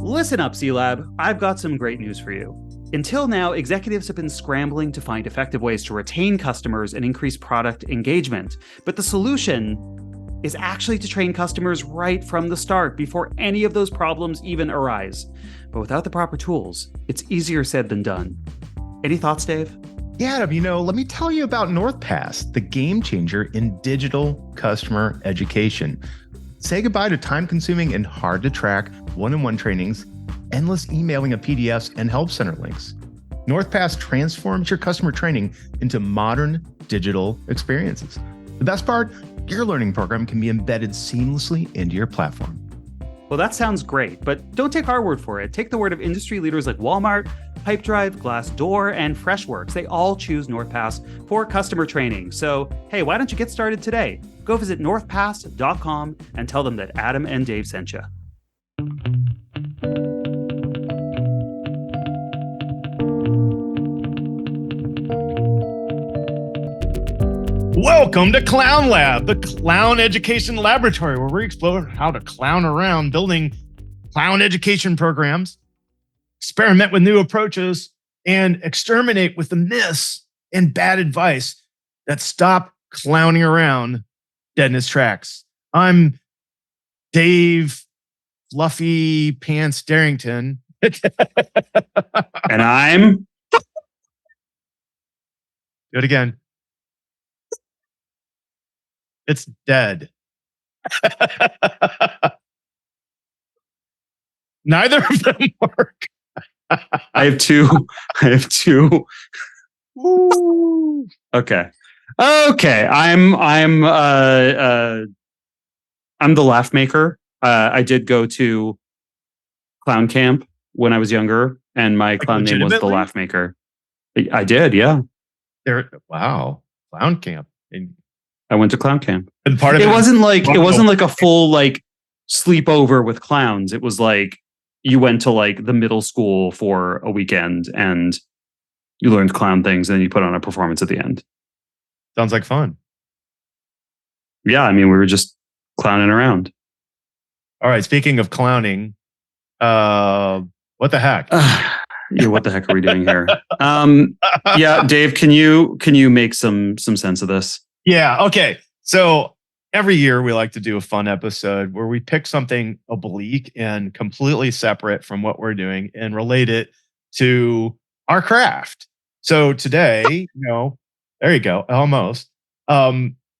Listen up, CELab. I've got some great news for you. Until now, executives have been scrambling to find effective ways to retain customers and increase product engagement. But the solution is actually to train customers right from the start before any of those problems even arise. But without the proper tools, it's easier said than done. Any thoughts, Dave? Yeah, Adam, let me tell you about NorthPass, the game changer in digital customer education. Say goodbye to time-consuming and hard-to-track one-on-one trainings, endless emailing of PDFs, and help center links. NorthPass transforms your customer training into modern digital experiences. The best part, your learning program can be embedded seamlessly into your platform. Well, that sounds great, but don't take our word for it. Take the word of industry leaders like Walmart, Pipedrive, Glassdoor, and Freshworks. They all choose NorthPass for customer training. So, hey, why don't you get started today? Go visit northpass.com and tell them that Adam and Dave sent you. Welcome to Clown Lab, the clown education laboratory, where we explore how to clown around building clown education programs, experiment with new approaches, and exterminate with the myths and bad advice that stop clowning around dead in its tracks. I'm Dave Fluffy Pants Darrington. And I'm... Do it again. It's dead. Neither of them work. I have two. Ooh. Okay. I'm the laugh maker. I did go to clown camp when I was younger, and my clown name was the laugh maker. I did, yeah. Wow, clown camp. And I went to clown camp. And part of it wasn't like a full like sleepover with clowns. It was like you went to like the middle school for a weekend and you learned clown things, and then you put on a performance at the end. Sounds like fun. Yeah, I mean, we were just clowning around. All right. Speaking of clowning, what the heck? Yeah, what the heck are we doing here? Yeah, Dave, can you make some sense of this? Yeah. Okay. So every year we like to do a fun episode where we pick something oblique and completely separate from what we're doing and relate it to our craft. So today, there you go. Almost.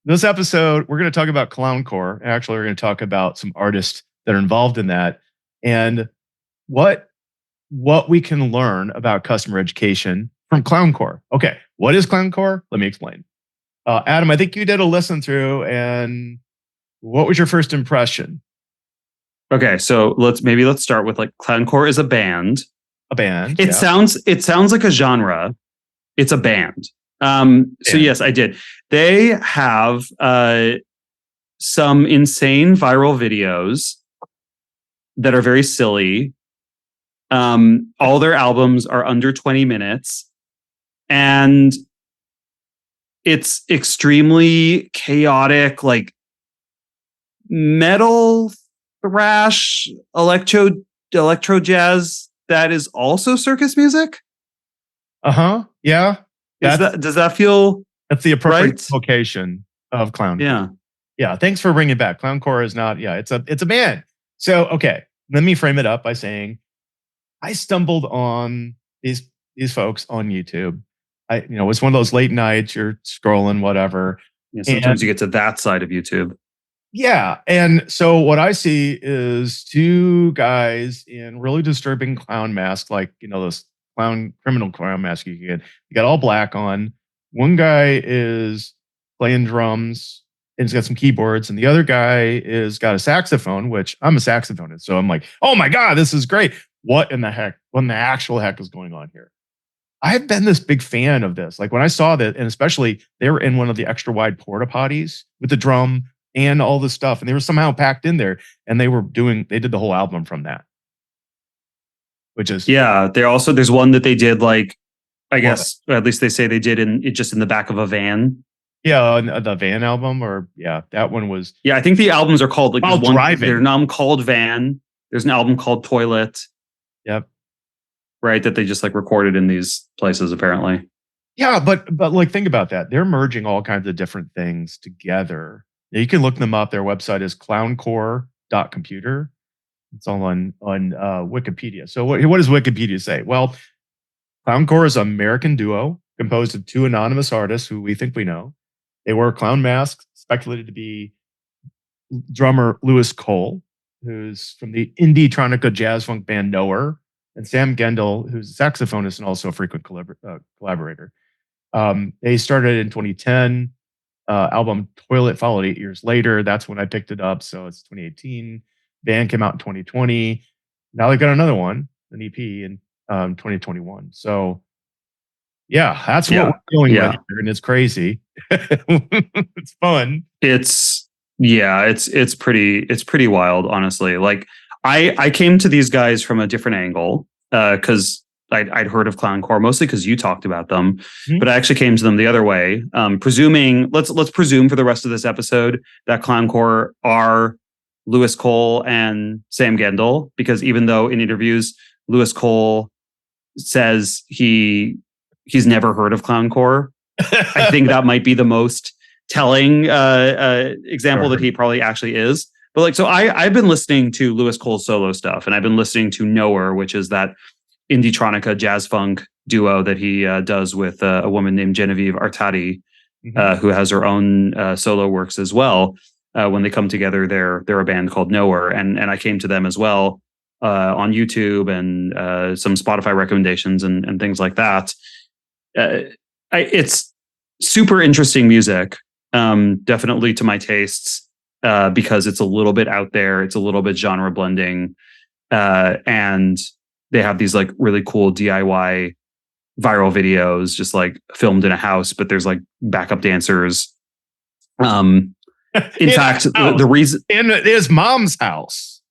This episode, we're going to talk about clowncore. Actually, we're going to talk about some artists that are involved in that and what we can learn about customer education from clowncore. Okay. What is clowncore? Let me explain. Adam, I think you did a listen through, and what was your first impression? Okay, so let's start with like clowncore is a band. A band. It sounds like a genre. It's a band. So yes, I did. They have some insane viral videos that are very silly. All their albums are under 20 minutes, and it's extremely chaotic, like metal, thrash, electro jazz that is also circus music. Yeah. Does that feel? That's the appropriate right? location of clown. Yeah. Thanks for bringing it back. Clowncore is not. Yeah, it's a band. So okay, let me frame it up by saying I stumbled on these folks on YouTube. It's one of those late nights, you're scrolling, whatever. Yeah, sometimes you get to that side of YouTube. Yeah. And so what I see is two guys in really disturbing clown masks, like, those criminal clown masks you get. You got all black on. One guy is playing drums and he's got some keyboards, and the other guy is got a saxophone, which I'm a saxophonist. So I'm like, oh my God, this is great. What in the actual heck is going on here? I've been this big fan of this. Like when I saw that, and especially they were in one of the extra wide porta potties with the drum and all this stuff, and they were somehow packed in there, and they did the whole album from that. Which is there's one that they did like, I guess at least they say they did in the back of a van. Yeah, the Van album, that one was. Yeah, I think the albums are called like While Driving. There's an album called Van. There's an album called Toilet. Yep. right? That they just like recorded in these places apparently. Yeah, but like think about that. They're merging all kinds of different things together. Now, you can look them up. Their website is clowncore.computer. It's all on Wikipedia. So what does Wikipedia say? Well, Clowncore is an American duo composed of two anonymous artists who we think we know. They wear clown masks, speculated to be drummer Lewis Cole, who's from the indie tronica jazz funk band Knower, and Sam Gendel, who's a saxophonist and also a frequent collaborator. They started in 2010. Album Toilet followed 8 years later. That's when I picked it up. So it's 2018. Band came out in 2020. Now they've got another one, an EP in 2021. So yeah, that's what we're dealing with here, and it's crazy. It's fun. It's pretty wild, honestly. Like I came to these guys from a different angle because I'd heard of Clowncore mostly because you talked about them, but I actually came to them the other way. Presuming let's presume for the rest of this episode that Clowncore are Lewis Cole and Sam Gendel, because even though in interviews Lewis Cole says he's never heard of Clowncore, I think that might be the most telling example that he probably actually is. But like, so I've been listening to Lewis Cole's solo stuff, and I've been listening to Knower, which is that indie tronica jazz funk duo that he does with a woman named Genevieve Artadi, who has her own solo works as well. When they come together, they're a band called Knower, and I came to them as well on YouTube and some Spotify recommendations and things like that. It's super interesting music, definitely to my tastes, because it's a little bit out there, it's a little bit genre blending, and they have these like really cool DIY viral videos just like filmed in a house, but there's like backup dancers. In fact, the reason in his mom's house.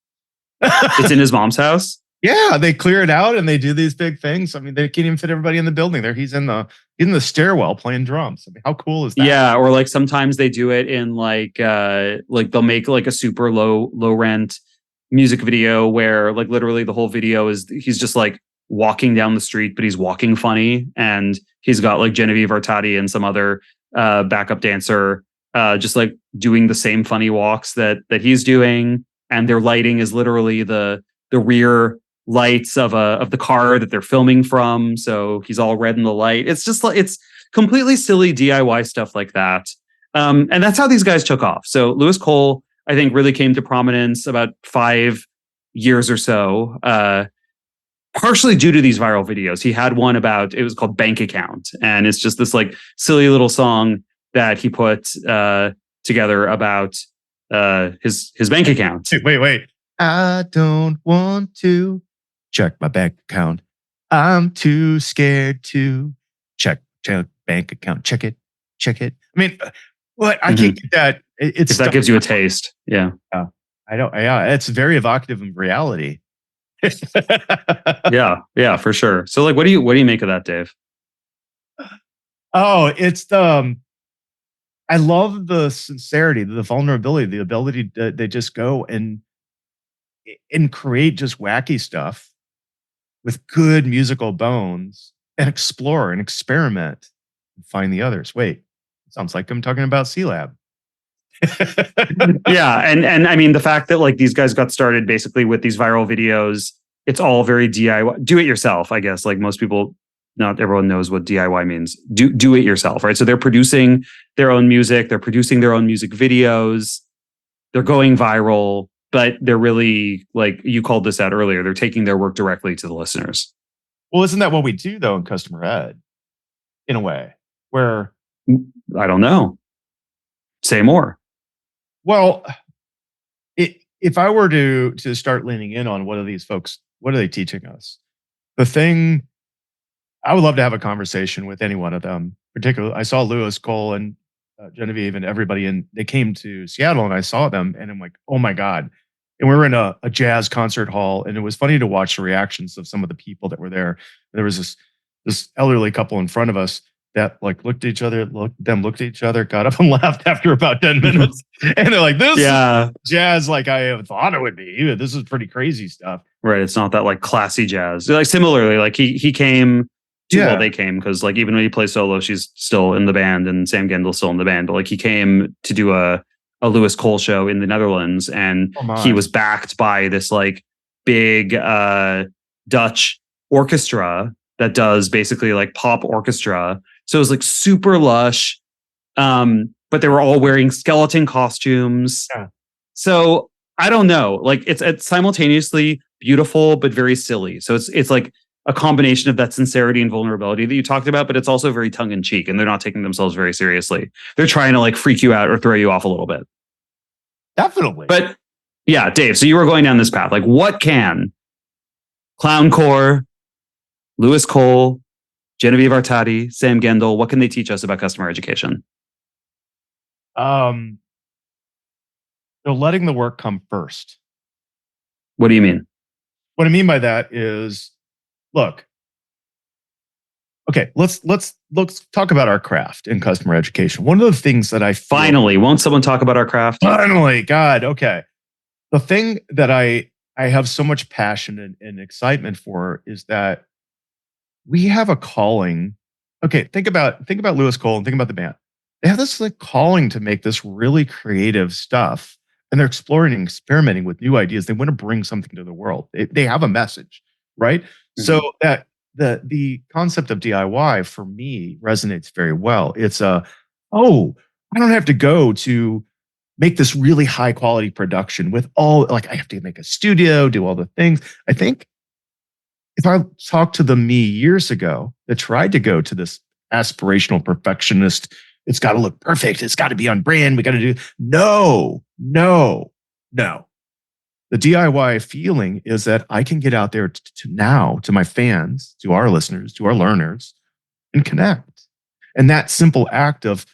It's in his mom's house. Yeah, they clear it out and they do these big things. I mean, they can't even fit everybody in the building. There, he's in the stairwell playing drums. I mean, how cool is that? Yeah, or like sometimes they do it in like they'll make like a super low rent music video where like literally the whole video is he's just like walking down the street, but he's walking funny, and he's got like Genevieve Artadi and some other backup dancer just like doing the same funny walks that he's doing, and their lighting is literally the rear lights of the car that they're filming from, so he's all red in the light. It's just like it's completely silly DIY stuff like that, and that's how these guys took off. So Lewis Cole, I think, really came to prominence about 5 years or so, partially due to these viral videos. He had one it was called Bank Account, and it's just this like silly little song that he put together about his bank account. Wait. I don't want to check my bank account. I'm too scared to check bank account. Check it. I mean, what? I can't get that. It's if that gives you a taste. Yeah. I don't. Yeah, it's very evocative of reality. Yeah, for sure. So like, what do you make of that, Dave? Oh, it's I love the sincerity, the vulnerability, the ability that they just go and create just wacky stuff with good musical bones and explore and experiment and find the others. Wait, sounds like I'm talking about CELab. Yeah, and I mean the fact that like these guys got started basically with these viral videos, it's all very DIY, do it yourself, I guess. Like most people, not everyone knows what DIY means. Do it yourself, right? So they're producing their own music, they're producing their own music videos, they're going viral, but they're really, like you called this out earlier, they're taking their work directly to the listeners. Well, isn't that what we do though in customer ed, in a way? Where I don't know. Say more. Well, if I were to start leaning in on what are these folks, what are they teaching us? The thing, I would love to have a conversation with any one of them. Particularly, I saw Lewis Cole and Genevieve and everybody, and they came to Seattle, and I saw them, and I'm like, oh my god! And we were in a jazz concert hall, and it was funny to watch the reactions of some of the people that were there. There was this elderly couple in front of us that like looked at each other, looked at each other, got up and left after about 10 minutes. And they're like, this is jazz like I thought it would be. This is pretty crazy stuff. Right. It's not that like classy jazz. Like similarly, like he came to, well, they came because like even when he plays solo, she's still in the band and Sam Gendel's still in the band. But like he came to do a Lewis Cole show in the Netherlands, and he was backed by this like big Dutch orchestra that does basically like pop orchestra. So it was like super lush. But they were all wearing skeleton costumes. Yeah. So I don't know. Like it's simultaneously beautiful but very silly. So it's like a combination of that sincerity and vulnerability that you talked about, but it's also very tongue in cheek, and they're not taking themselves very seriously. They're trying to like freak you out or throw you off a little bit. Definitely. But yeah, Dave, so you were going down this path. Like what can Clowncore, Lewis Cole, Genevieve Artadi, Sam Gendel, what can they teach us about customer education? They're letting the work come first. What do you mean? What I mean by that is, look, okay, let's talk about our craft in customer education. One of the things that I finally, won't someone talk about our craft? Finally, God, okay. The thing that I have so much passion and excitement for is that we have a calling. Okay, think about Lewis Cole and think about the band. They have this like calling to make this really creative stuff, and they're exploring and experimenting with new ideas. They want to bring something to the world. They have a message, right? Mm-hmm. So that the concept of DIY for me resonates very well. It's I don't have to go to make this really high quality production with all, like I have to make a studio, do all the things. I think if I talked to the me years ago that tried to go to this aspirational perfectionist, it's got to look perfect, it's got to be on brand, we got to do, no. The DIY feeling is that I can get out there to my fans, to our listeners, to our learners, and connect. And that simple act of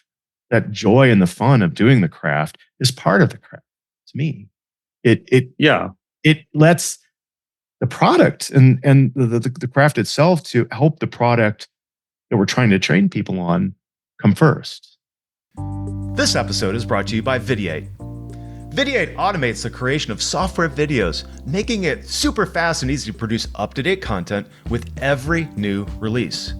that joy and the fun of doing the craft is part of the craft to me. It lets the product and the craft itself to help the product that we're trying to train people on come first. This episode is brought to you by Videate. Videate automates the creation of software videos, making it super fast and easy to produce up-to-date content with every new release.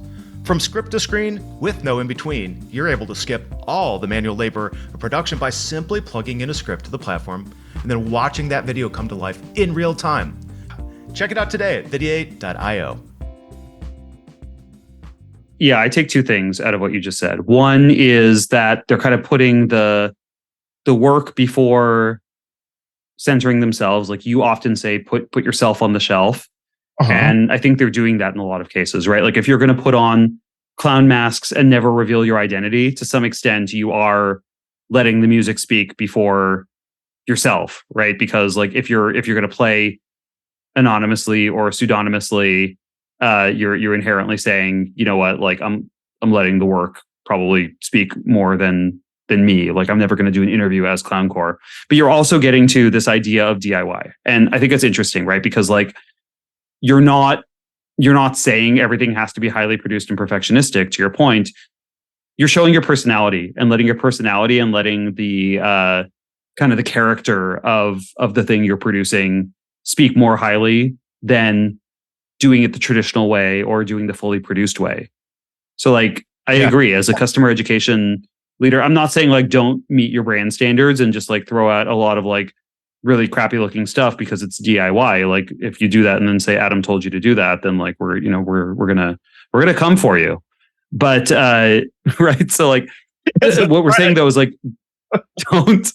From script to screen, with no in-between, you're able to skip all the manual labor of production by simply plugging in a script to the platform and then watching that video come to life in real time. Check it out today at videate.io. Yeah, I take two things out of what you just said. One is that they're kind of putting the work before centering themselves. Like you often say, put yourself on the shelf. Uh-huh. And I think they're doing that in a lot of cases, right? Like if you're going to put on clown masks and never reveal your identity, to some extent, you are letting the music speak before yourself, right? Because like if you're going to play anonymously or pseudonymously, you're inherently saying, you know what, like I'm letting the work probably speak more than me. Like I'm never going to do an interview as Clowncore. But you're also getting to this idea of DIY, and I think it's interesting, right? Because like you're not saying everything has to be highly produced and perfectionistic. To your point, you're showing your personality and letting the kind of the character of the thing you're producing speak more highly than doing it the traditional way or doing the fully produced way. So like I agree, as a customer education leader, I'm not saying like don't meet your brand standards and just like throw out a lot of like really crappy looking stuff because it's DIY. Like if you do that and then say Adam told you to do that, then like we're gonna come for you. But right, so like what we're saying though is like don't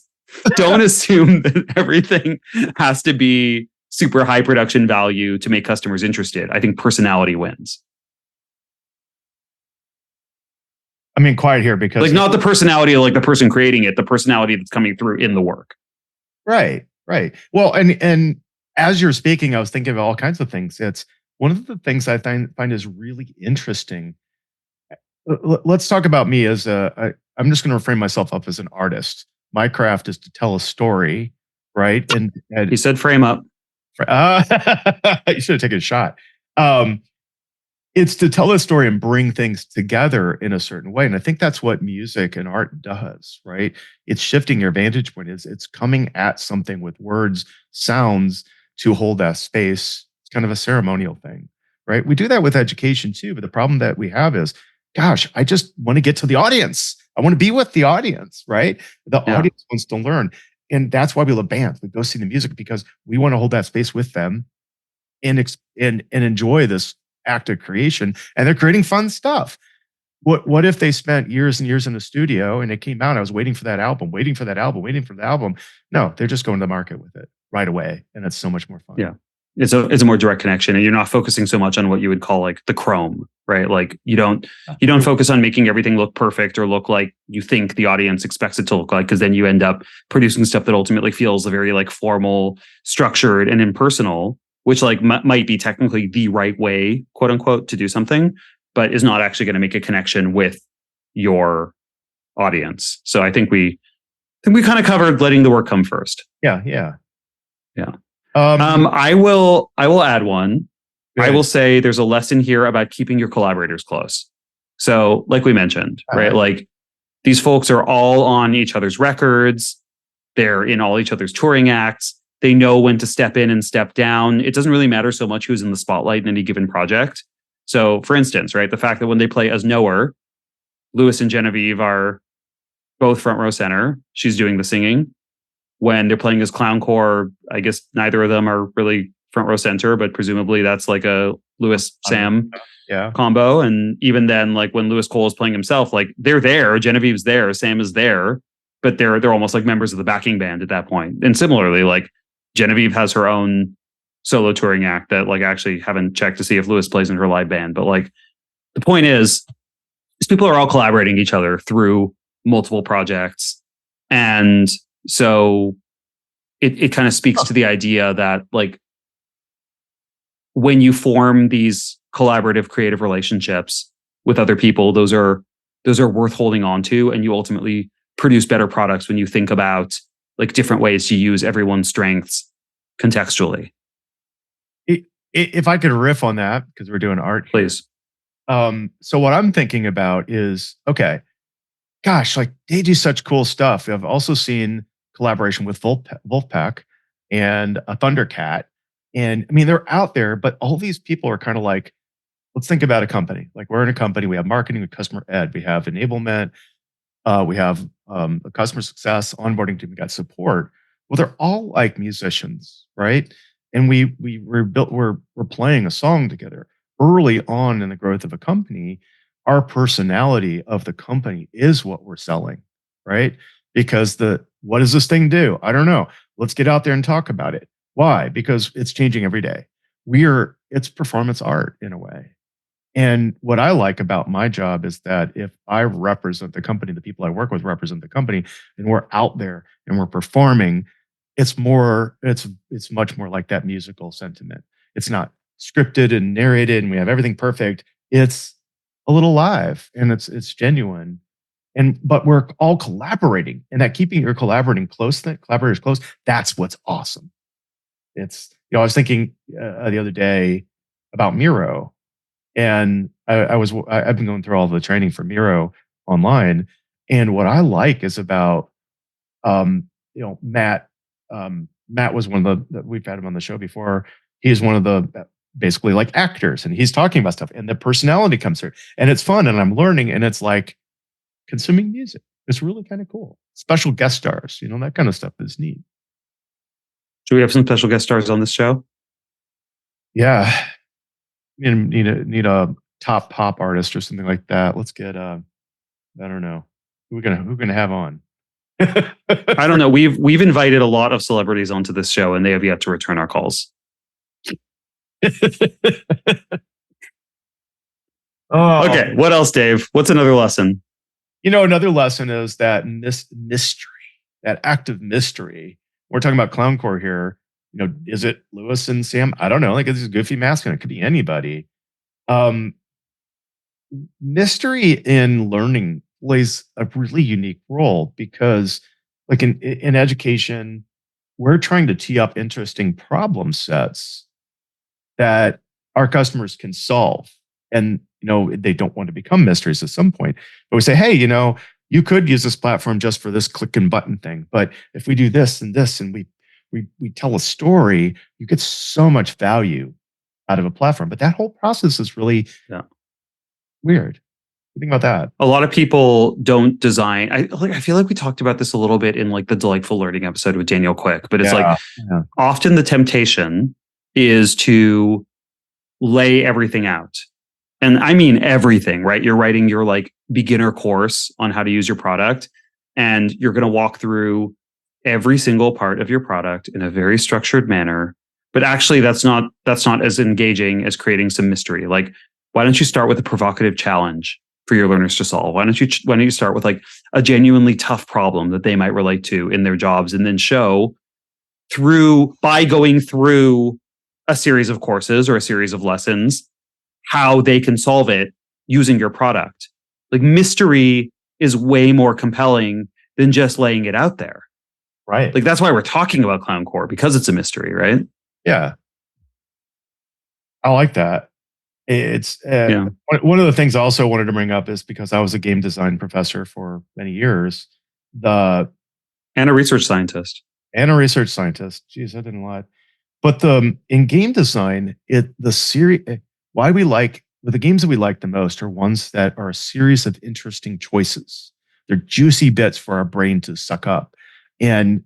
assume that everything has to be super high production value to make customers interested. I think personality wins. I mean, quiet here because like not the personality of like the person creating it, the personality that's coming through in the work. Right. Well, and as you're speaking, I was thinking of all kinds of things. It's one of the things I find is really interesting. Let's talk about me as I'm just going to reframe myself up as an artist. My craft is to tell a story, right? And he said frame up. You should have taken a shot. it's to tell a story and bring things together in a certain way. And I think that's what music and art does, right? It's shifting your vantage point. It's coming at something with words, sounds to hold that space. It's kind of a ceremonial thing, right? We do that with education too. But the problem that we have is, gosh, I just want to get to the audience. I want to be with the audience, right? The audience wants to learn. And that's why we love bands. We go see the music because we want to hold that space with them and enjoy this act of creation. And they're creating fun stuff. What if they spent years and years in the studio and it came out? I was waiting for that album, waiting for that album, waiting for the album. No, they're just going to the market with it right away, and it's so much more fun. Yeah, it's a more direct connection, and you're not focusing so much on what you would call like the chrome, right? Like you don't focus on making everything look perfect or look like you think the audience expects it to look like, because then you end up producing stuff that ultimately feels very like formal, structured, and impersonal, which like might be technically the right way, quote unquote, to do something, but is not actually going to make a connection with your audience. So I think we kind of covered letting the work come first. Yeah. I will add one. Good. I will say there's a lesson here about keeping your collaborators close. So like we mentioned, right? Like these folks are all on each other's records. They're in all each other's touring acts. They know when to step in and step down. It doesn't really matter so much who's in the spotlight in any given project. So for instance, right, the fact that when they play as Knower, Louis and Genevieve are both front row center. She's doing the singing. When they're playing as Clowncore, I guess neither of them are really front row center, but presumably that's like a Louis Sam combo. And even then, like when Louis Cole is playing himself, like they're there, Genevieve's there, Sam is there, but they're almost like members of the backing band at that point. And similarly, like Genevieve has her own solo touring act that like I actually haven't checked to see if Louis plays in her live band. But like the point is these people are all collaborating each other through multiple projects. And so it kind of speaks to the idea that like when you form these collaborative creative relationships with other people, those are worth holding on to, and you ultimately produce better products when you think about like different ways to use everyone's strengths contextually. If I could riff on that, because we're doing art here. Please. So what I'm thinking about is, okay, gosh, like they do such cool stuff. I've also seen collaboration with Wolfpack and a Thundercat. And I mean, they're out there, but all these people are kind of like, let's think about a company. Like we're in a company, we have marketing, we have customer ed, we have enablement, we have a customer success, onboarding team, we got support. Well, they're all like musicians, right? And we're playing a song together. Early on in the growth of a company, our personality of the company is what we're selling, right? Because what does this thing do? I don't know. Let's get out there and talk about it. Why? Because it's changing every day. It's performance art in a way. And what I like about my job is that if I represent the company, the people I work with represent the company, and we're out there and we're performing, it's much more like that musical sentiment. It's not scripted and narrated and we have everything perfect. It's a little live and it's genuine. But we're all collaborating, and that keeping your collaborators close, that's what's awesome. It's, I was thinking the other day about Miro, and I've been going through all the training for Miro online, and what I like is about Matt. Matt was one of we've had him on the show before. He's one of the basically like actors, and he's talking about stuff, and the personality comes through, and it's fun, and I'm learning, and it's like consuming music. It's really kind of cool. Special guest stars, that kind of stuff is neat. Should we have some special guest stars on this show? Yeah. Need a top pop artist or something like that. Let's get I don't know. Who we're gonna have on? I don't know. We've invited a lot of celebrities onto this show, and they have yet to return our calls. Okay, what else, Dave? What's another lesson? Another lesson is that mystery, that act of mystery. We're talking about Clowncore here. Is it Louis and Sam? I don't know. Like, it's a goofy mascot. It could be anybody. Mystery in learning plays a really unique role because, like in education, we're trying to tee up interesting problem sets that our customers can solve. and they don't want to become mysteries at some point. But we say, hey, you could use this platform just for this click and button thing, but if we do this and this, and we tell a story, you get so much value out of a platform. But that whole process is really weird. What do you think about that? A lot of people don't design. I feel like we talked about this a little bit in like the Delightful Learning episode with Daniel Quick, but it's often the temptation is to lay everything out. And I mean everything, right? You're writing your like beginner course on how to use your product, and you're going to walk through every single part of your product in a very structured manner. But actually that's not as engaging as creating some mystery. Like, why don't you start with a provocative challenge for your learners to solve? Why don't you start with like a genuinely tough problem that they might relate to in their jobs, and then show by going through a series of courses or a series of lessons how they can solve it using your product. Like, mystery is way more compelling than just laying it out there. Right. Like, that's why we're talking about Clown Core, because it's a mystery, right? Yeah. I like that. It's one of the things I also wanted to bring up is because I was a game design professor for many years, and a research scientist. Geez, I didn't lie. But in game design, the games that we like the most are ones that are a series of interesting choices. They're juicy bits for our brain to suck up, and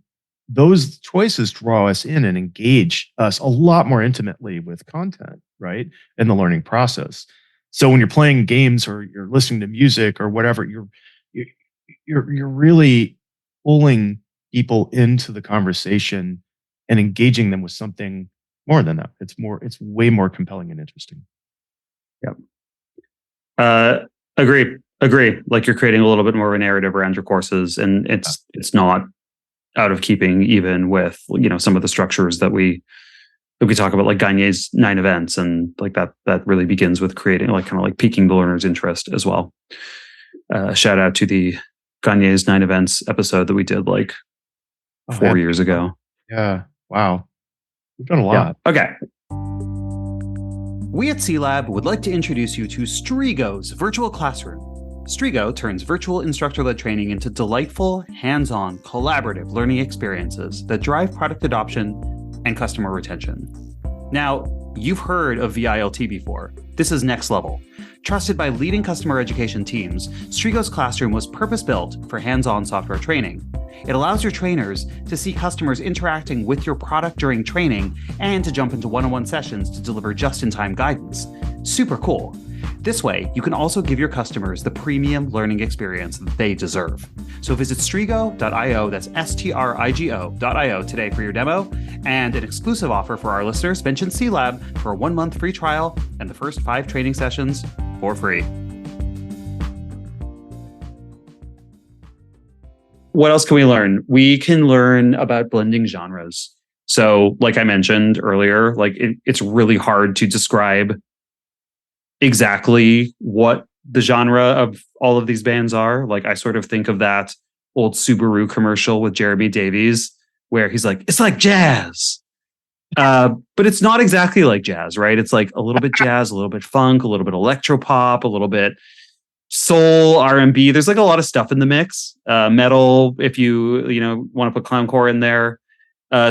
those choices draw us in and engage us a lot more intimately with content, right? In the learning process. So when you're playing games or you're listening to music or whatever, you're really pulling people into the conversation and engaging them with something more than that. It's way more compelling and interesting. Yep. Agree. Like, you're creating a little bit more of a narrative around your courses, and it's not out of keeping even with some of the structures that we talk about, like Gagne's 9 events, and like that really begins with creating like kind of like piquing the learner's interest as well. Shout out to the Gagne's 9 events episode that we did like 4 years ago. Yeah. Wow. We've done a lot. Yeah. Okay. We at CELab would like to introduce you to Strigo's virtual classroom. Strigo turns virtual instructor-led training into delightful, hands-on, collaborative learning experiences that drive product adoption and customer retention. Now, you've heard of VILT before. This is next level. Trusted by leading customer education teams, Strigo's classroom was purpose-built for hands-on software training. It allows your trainers to see customers interacting with your product during training and to jump into one-on-one sessions to deliver just-in-time guidance. Super cool. This way, you can also give your customers the premium learning experience that they deserve. So visit strigo.io, that's STRIGO.io today for your demo, and an exclusive offer for our listeners. Mention CELab for a 1-month free trial and the first 5 training sessions for free. What else can we learn? We can learn about blending genres. So like I mentioned earlier, like it's really hard to describe exactly what the genre of all of these bands are. Like, I sort of think of that old Subaru commercial with Jeremy Davies where he's like, it's like jazz. But it's not exactly like jazz, right? It's like a little bit jazz, a little bit funk, a little bit electro pop, a little bit soul, R&B. There's like a lot of stuff in the mix. Metal, if you want to put Clown Core in there.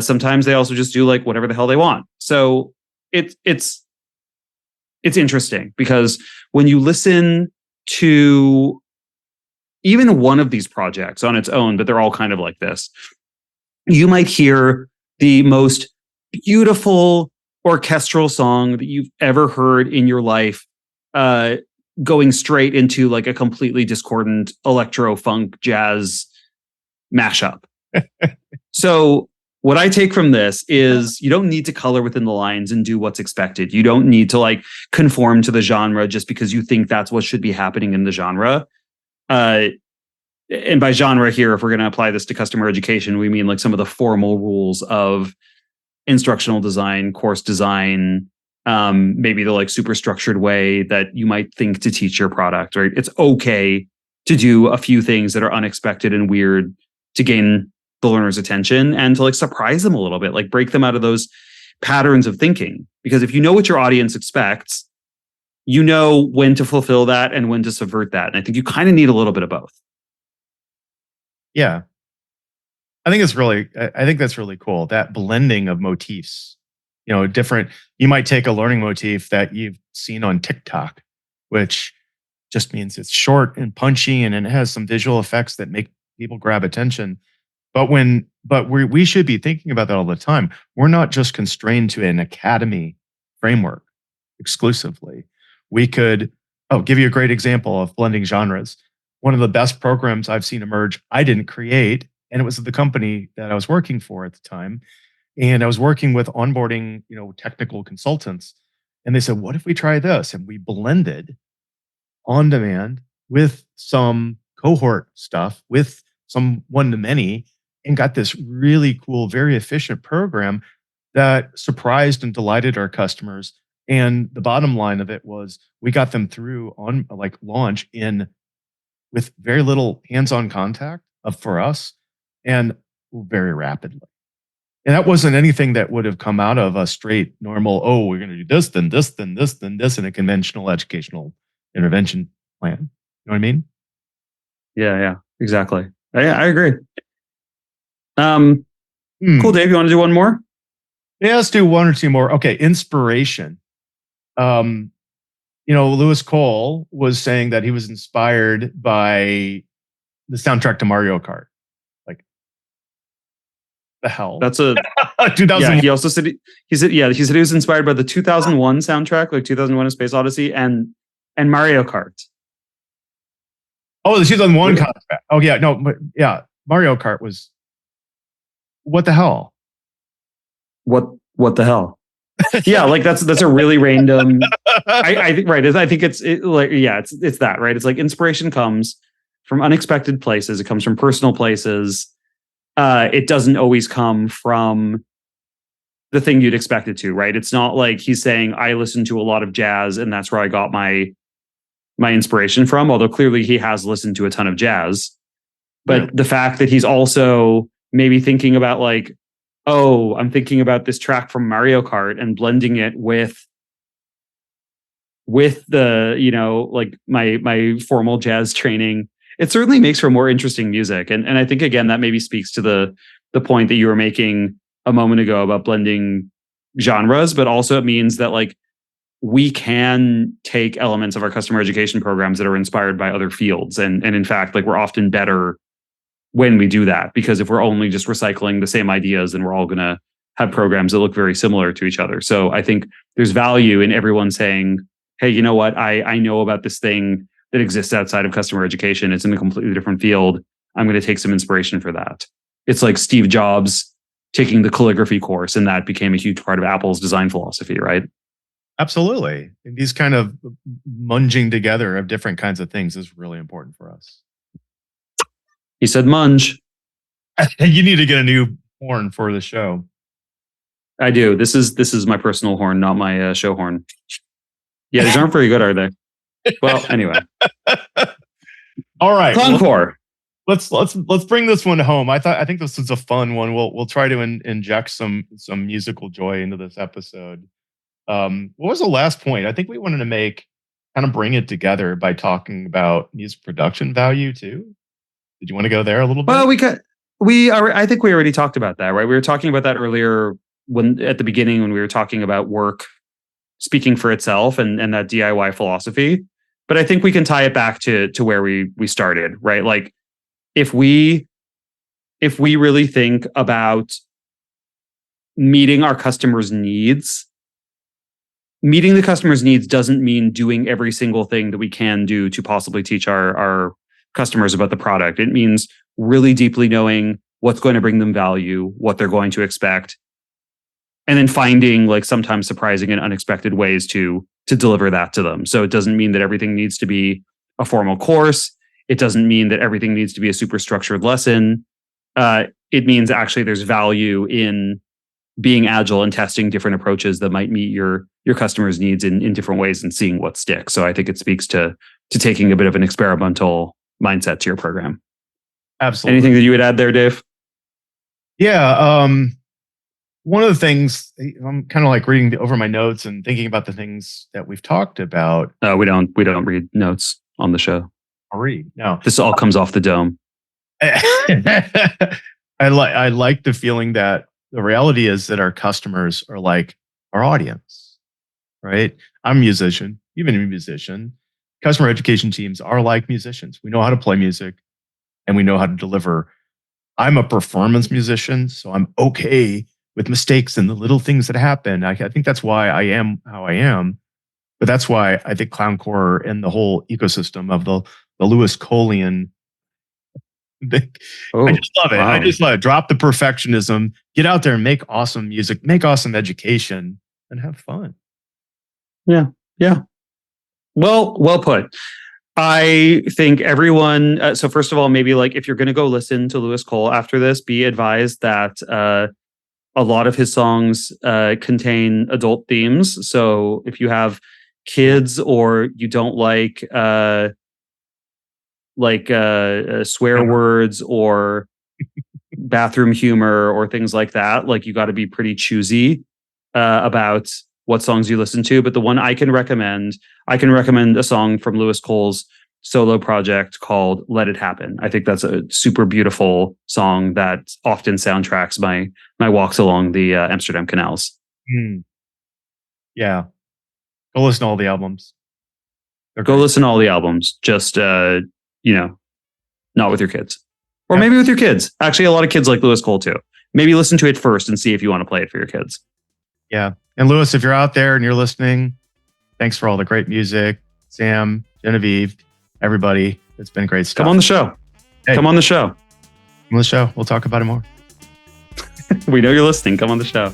Sometimes they also just do like whatever the hell they want. So it's interesting because when you listen to even one of these projects on its own, but they're all kind of like this, you might hear the most beautiful orchestral song that you've ever heard in your life, going straight into like a completely discordant electro funk jazz mashup. So what I take from this is you don't need to color within the lines and do what's expected. You don't need to like conform to the genre just because you think that's what should be happening in the genre. And by genre here, if we're going to apply this to customer education, we mean like some of the formal rules of instructional design, course design, maybe the like super structured way that you might think to teach your product, right? It's okay to do a few things that are unexpected and weird to gain the learner's attention and to like surprise them a little bit, like break them out of those patterns of thinking. Because if you know what your audience expects, you know when to fulfill that and when to subvert that. And I think you kind of need a little bit of both. Yeah. I think that's really cool. That blending of motifs, different, you might take a learning motif that you've seen on TikTok, which just means it's short and punchy and it has some visual effects that make people grab attention. But we should be thinking about that all the time. We're not just constrained to an academy framework exclusively. We could, give you a great example of blending genres. One of the best programs I've seen emerge, I didn't create, and it was the company that I was working for at the time. And I was working with onboarding, technical consultants. And they said, what if we try this? And we blended on demand with some cohort stuff, with some one-to-many, and got this really cool, very efficient program that surprised and delighted our customers. And the bottom line of it was we got them through on launch with very little hands-on contact for us and very rapidly. And that wasn't anything that would have come out of a straight normal, we're going to do this, then this, then this, then this in a conventional educational intervention plan. You know what I mean? Yeah, exactly. I agree. Cool, Dave. You want to do one more? Yeah, let's do one or two more. Okay, inspiration. Lewis Cole was saying that he was inspired by the soundtrack to Mario Kart. Like, the hell? That's a 2000. Yeah, he also said he said he was inspired by the 2001 soundtrack, like 2001: A Space Odyssey, and Mario Kart. Oh, the 2001 contract. Oh yeah, no, but yeah, Mario Kart was. What the hell? What the hell? Yeah, like that's a really random. I think right. I think it's that right. It's like inspiration comes from unexpected places. It comes from personal places. It doesn't always come from the thing you'd expect it to, right? It's not like he's saying I listen to a lot of jazz and that's where I got my inspiration from. Although clearly he has listened to a ton of jazz, but the fact that he's also maybe thinking about like, I'm thinking about this track from Mario Kart and blending it with the, like my formal jazz training. It certainly makes for more interesting music. And I think, again, that maybe speaks to the point that you were making a moment ago about blending genres, but also it means that like we can take elements of our customer education programs that are inspired by other fields. And in fact, like we're often better when we do that, because if we're only just recycling the same ideas, then we're all going to have programs that look very similar to each other. So I think there's value in everyone saying, hey, you know what? I know about this thing that exists outside of customer education. It's in a completely different field. I'm going to take some inspiration for that. It's like Steve Jobs taking the calligraphy course, and that became a huge part of Apple's design philosophy, right? Absolutely. And these kind of munging together of different kinds of things is really important for us. He said munge. You need to get a new horn for the show. I do. This is my personal horn, not my show horn. Yeah, these aren't very good, are they? Well, anyway. All right. Encore. Let's bring this one home. I think this is a fun one. We'll try to inject some musical joy into this episode. What was the last point? I think we wanted to kind of bring it together by talking about music production value too. Did you want to go there a little bit? Well, I think we already talked about that, right? We were talking about that earlier at the beginning when we were talking about work speaking for itself and that DIY philosophy. But I think we can tie it back to where we started, right? Like if we really think about meeting our customers' needs, meeting the customer's needs doesn't mean doing every single thing that we can do to possibly teach our customers about the product. It means really deeply knowing what's going to bring them value, what they're going to expect, and then finding like sometimes surprising and unexpected ways to deliver that to them. So it doesn't mean that everything needs to be a formal course. It doesn't mean that everything needs to be a super structured lesson. It means actually there's value in being agile and testing different approaches that might meet your customers' needs in different ways and seeing what sticks. So I think it speaks to taking a bit of an experimental mindset to your program. Absolutely. Anything that you would add there, Dave? Yeah. one of the things I'm kind of like reading over my notes and thinking about the things that we've talked about. We don't read notes on the show. I'll read. No, this all comes off the dome. I like the feeling that the reality is that our customers are like our audience, right? I'm a musician, even a musician. Customer education teams are like musicians. We know how to play music and we know how to deliver. I'm a performance musician, so I'm okay with mistakes and the little things that happen. I think that's why I am how I am. But that's why I think clowncore and the whole ecosystem of the Lewis Colian, I just love it. Wow. I just love it. Drop the perfectionism, get out there and make awesome music, make awesome education, and have fun. Yeah. Well put. I think everyone, so first of all, maybe like if you're going to go listen to Lewis Cole after this, be advised that a lot of his songs contain adult themes. So if you have kids or you don't like swear words or bathroom humor or things like that, like you got to be pretty choosy about what songs you listen to. But the one I can recommend a song from Lewis Cole's solo project called Let It Happen. I think that's a super beautiful song that often soundtracks my walks along the Amsterdam canals. Yeah. Go listen to all the albums. Listen to all the albums. Just, not with your kids. Or maybe with your kids. Actually, a lot of kids like Lewis Cole too. Maybe listen to it first and see if you want to play it for your kids. Yeah. And Lewis, if you're out there and you're listening, thanks for all the great music. Sam, Genevieve, everybody. It's been great stuff. Come on the show. Hey. Come on the show. Come on the show. We'll talk about it more. We know you're listening. Come on the show.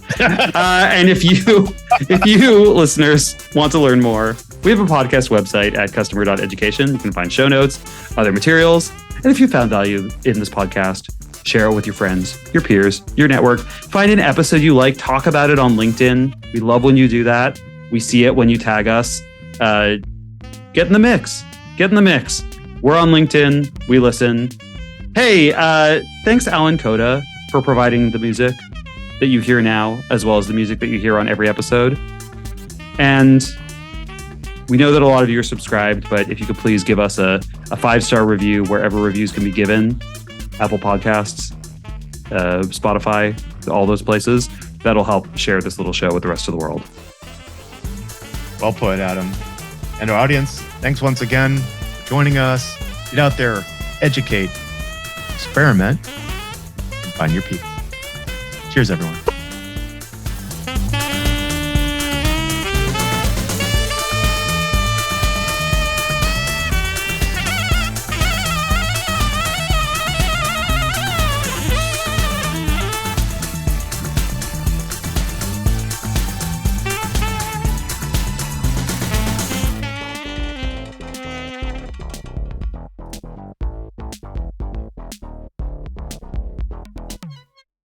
And if you listeners want to learn more, we have a podcast website at customer.education. You can find show notes, other materials. And if you found value in this podcast, share it with your friends, your peers, your network. Find an episode you like. Talk about it on LinkedIn. We love when you do that. We see it when you tag us. Get in the mix. We're on LinkedIn. We listen. Hey, thanks Alan Koda for providing the music that you hear now, as well as the music that you hear on every episode. And we know that a lot of you are subscribed, but if you could please give us a 5-star review wherever reviews can be given, Apple Podcasts, Spotify, all those places, that'll help share this little show with the rest of the world. Well put, Adam. And our audience, thanks once again for joining us. Get out there, educate, experiment, and find your people. Cheers, everyone.